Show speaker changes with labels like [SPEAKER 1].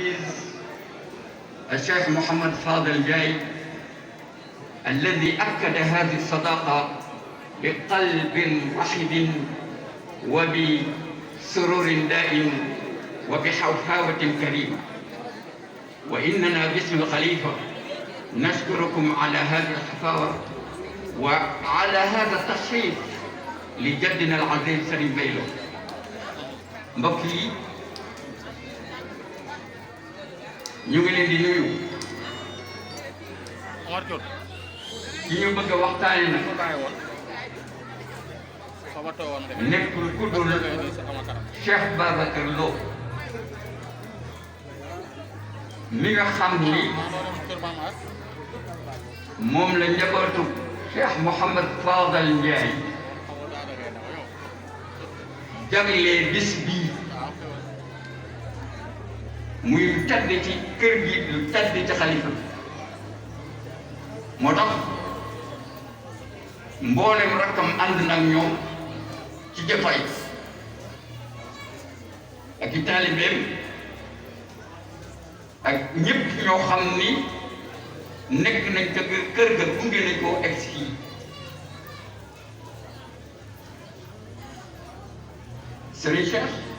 [SPEAKER 1] العزيز الشيخ محمد فاضل جاي الذي أكد هذه الصداقة بقلب رحب وبسرور دائم وبحوحاوة كريمة. وإننا باسم الخليفة نشكركم على هذه الحفاوة وعلى هذا التشريف لجدنا العزيز سليم بيلو. mbokk yi ñu ngi leen di nuyu ki ñu bëgg a waxtaane nag nekkul ku dul Cheikh Babacar Lo mi nga xam ni moom la njabootu Cheikh Mouhamad Fadal Ndiaye jaglee bis bii muy lu tedd ci kër gi lu tedd ci xalifa moo tax mboolem rakkam ànd nag ñoom ci jëfay ak i taalibeem ak ñëpp ñoo xam ni nekk nañ ca kër ga gunge nañ koo egsi fii Serigne Cheikh